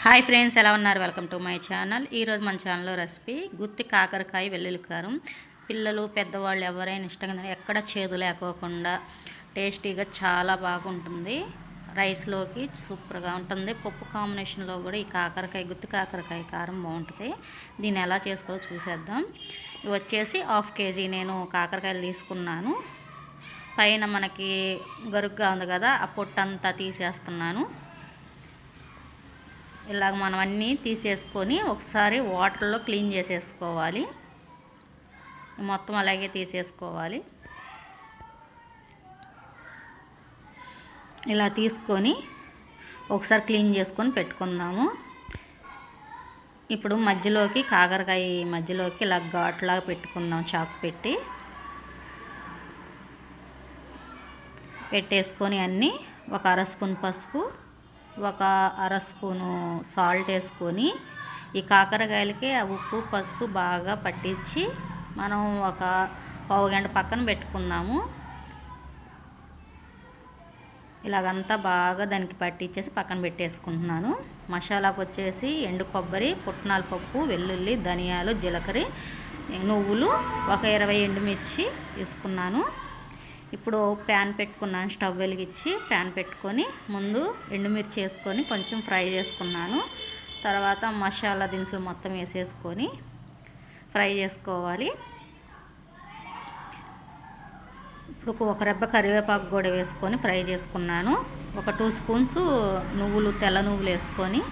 Hi friends, ఎలా ఉన్నారు? Welcome to my channel. ఈరోజు మన ఛానల్లో రెసిపీ గుత్తి కాకరకాయ వెల్లుల్లి కారం. పిల్లలు పెద్దవాళ్ళు ఎవరైనా ఇష్టంగా ఎక్కడ చేదు లేకోకుండా టేస్టీగా చాలా బాగుంటుంది. రైస్లోకి సూపర్గా ఉంటుంది. పప్పు కాంబినేషన్లో కూడా ఈ కాకరకాయ గుత్తి కాకరకాయ కారం బాగుంటుంది. దీన్ని ఎలా చేసుకోవాలో చూసేద్దాం. ఇవి వచ్చేసి 1/2 kg నేను కాకరకాయలు తీసుకున్నాను. పైన మనకి గరుగ్గా ఉంది కదా, ఆ పొట్టంతా తీసేస్తున్నాను. ఇలాగ మనం అన్నీ తీసేసుకొని ఒకసారి వాటర్లో క్లీన్ చేసేసుకోవాలి. మొత్తం అలాగే తీసేసుకోవాలి. ఇలా తీసుకొని ఒకసారి క్లీన్ చేసుకొని పెట్టుకుందాము. ఇప్పుడు మధ్యలోకి కాకరకాయ మధ్యలోకి ఇలా ఘాట్లాగా పెట్టుకుందాం. చాకు పెట్టేసుకొని అన్నీ ఒక 1/2 స్పూన్ పసుపు, ఒక 1/2 స్పూను సాల్ట్ వేసుకొని ఈ కాకరకాయలకి ఆ ఉప్పు పసుపు బాగా పట్టించి మనం ఒక పావు గంట పక్కన పెట్టుకుందాము. ఇలాగంతా బాగా దానికి పట్టించేసి పక్కన పెట్టేసుకుంటున్నాను. మసాలాకు వచ్చేసి ఎండు కొబ్బరి, పుట్నాల పప్పు, వెల్లుల్లి, ధనియాలు, జీలకర్ర, నువ్వులు, ఒక 20 ఎండుమిర్చి తీసుకున్నాను. ఇప్పుడు ప్యాన్ పెట్టుకున్నాను. స్టవ్ వెలిగించి ప్యాన్ పెట్టుకొని ముందు ఎండుమిర్చి వేసుకొని కొంచెం ఫ్రై చేసుకున్నాను. తర్వాత మసాలా దినుసులు మొత్తం వేసేసుకొని ఫ్రై చేసుకోవాలి. ఇప్పుడు ఒక రెబ్బ కరివేపాకు కూడా వేసుకొని ఫ్రై చేసుకున్నాను. ఒక 2 స్పూన్స్ నువ్వులు, తెల్ల నువ్వులు వేసుకొని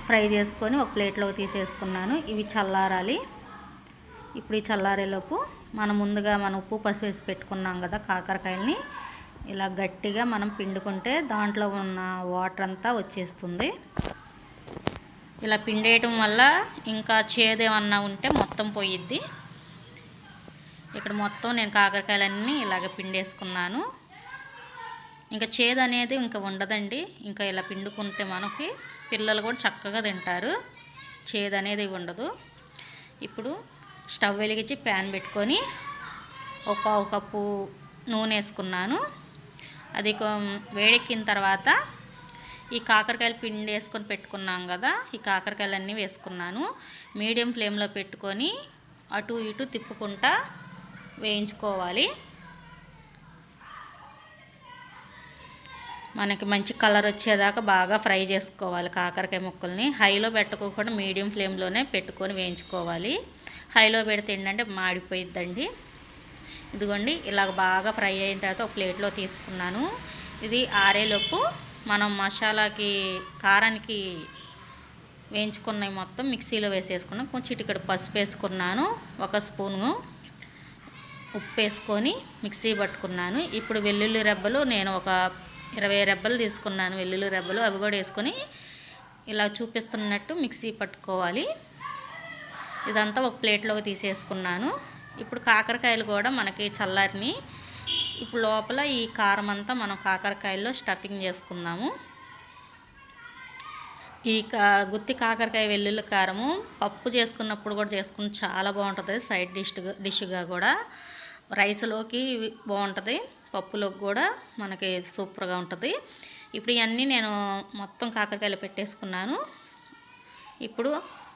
ఫ్రై చేసుకొని ఒక ప్లేట్లోకి తీసేసుకున్నాను. ఇవి చల్లారాలి. ఇప్పుడు ఈ చల్లారేలోపు మనం ముందుగా ఉప్పు పసుపు వేసి పెట్టుకున్నాం కదా కాకరకాయలని, ఇలా గట్టిగా మనం పిండుకుంటే దాంట్లో ఉన్న వాటర్ అంతా వచ్చేస్తుంది. ఇలా పిండేయటం వల్ల ఇంకా చేదేమన్నా ఉంటే మొత్తం పోయిద్ది. ఇక్కడ మొత్తం నేను కాకరకాయలన్నీ ఇలాగ పిండేసుకున్నాను. ఇంకా చేదు అనేది ఇంకా ఉండదండి. ఇంకా ఇలా పిండుకుంటే మనకి పిల్లలు కూడా చక్కగా తింటారు. చేదు అనేది ఉండదు. ఇప్పుడు స్టవ్ వెలిగించి ప్యాన్ పెట్టుకొని ఒక 1/2 కప్పు నూనె వేసుకున్నాను. అది వేడెక్కిన తర్వాత ఈ కాకరకాయలు పిండి వేసుకొని పెట్టుకున్నాం కదా, ఈ కాకరకాయలన్నీ వేసుకున్నాను. మీడియం ఫ్లేమ్లో పెట్టుకొని అటు ఇటు తిప్పుకుంటా వేయించుకోవాలి. మనకి మంచి కలర్ వచ్చేదాకా బాగా ఫ్రై చేసుకోవాలి. కాకరకాయ ముక్కల్ని హైలో పెట్టుకోకుండా మీడియం ఫ్లేమ్లోనే పెట్టుకొని వేయించుకోవాలి. హైలో పెడితే ఏంటంటే మాడిపోయిద్దండి. ఇదిగోండి, ఇలాగ బాగా ఫ్రై అయిన తర్వాత ఒక ప్లేట్లో తీసుకున్నాను. ఇది ఆరేలోపు మనం మసాలాకి కారానికి వేయించుకున్నవి మొత్తం మిక్సీలో వేసేసుకున్నాను. కొంచెం చిటికెడు పసుపు వేసుకున్నాను. 1 స్పూను ఉప్పు వేసుకొని మిక్సీ పట్టుకున్నాను. ఇప్పుడు వెల్లుల్లి రెబ్బలు నేను ఒక 20 రెబ్బలు తీసుకున్నాను. వెల్లుల్లి రెబ్బలు అవి కూడా వేసుకొని ఇలా చూపిస్తున్నట్టు మిక్సీ పట్టుకోవాలి. ఇదంతా ఒక ప్లేట్లోకి తీసేసుకున్నాను. ఇప్పుడు కాకరకాయలు కూడా మనకి చల్లారిని. ఇప్పుడు లోపల ఈ కారం అంతా మనం కాకరకాయల్లో స్టఫింగ్ చేసుకుందాము. ఈ గుత్తి కాకరకాయ వెల్లుల్లి కారము పప్పు చేసుకున్నప్పుడు కూడా చేసుకుని చాలా బాగుంటుంది. సైడ్ డిష్గా కూడా రైస్లోకి బాగుంటుంది, పప్పులోకి కూడా మనకి సూపర్గా ఉంటుంది. ఇప్పుడు ఇవన్నీ నేను మొత్తం కాకరకాయలు పెట్టేసుకున్నాను. ఇప్పుడు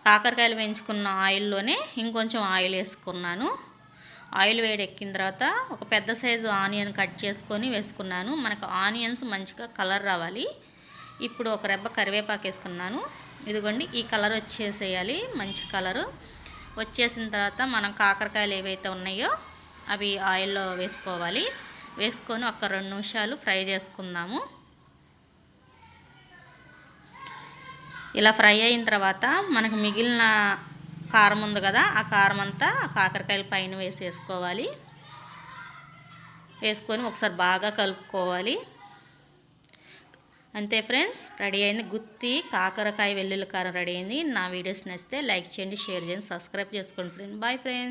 కాకరకాయలు వేయించుకున్న ఆయిల్లోనే ఇంకొంచెం ఆయిల్ వేసుకున్నాను. ఆయిల్ వేడెక్కిన తర్వాత ఒక పెద్ద సైజు ఆనియన్ కట్ చేసుకొని వేసుకున్నాను. మనకు ఆనియన్స్ మంచిగా కలర్ రావాలి. ఇప్పుడు ఒక రెబ్బ కరివేపాకు వేసుకున్నాను. ఇదిగోండి, ఈ కలర్ వచ్చేసేయాలి. మంచి కలరు వచ్చేసిన తర్వాత మనం కాకరకాయలు ఏవైతే ఉన్నాయో అవి ఆయిల్లో వేసుకోవాలి. వేసుకొని ఒక 2 నిమిషాలు ఫ్రై చేసుకుందాము. ఇలా ఫ్రై అయిన తర్వాత మనకు మిగిలిన కారం ఉంది కదా, ఆ కారం అంతా కాకరకాయల పైన వేసేసుకోవాలి. వేసుకొని ఒకసారి బాగా కలుపుకోవాలి. అంతే ఫ్రెండ్స్, రెడీ అయింది. గుత్తి కాకరకాయ వెల్లుల్లి కారం రెడీ అయింది. నా వీడియోస్ నచ్చితే లైక్ చేయండి, షేర్ చేయండి, సబ్స్క్రైబ్ చేసుకోండి ఫ్రెండ్స్. Bye friends.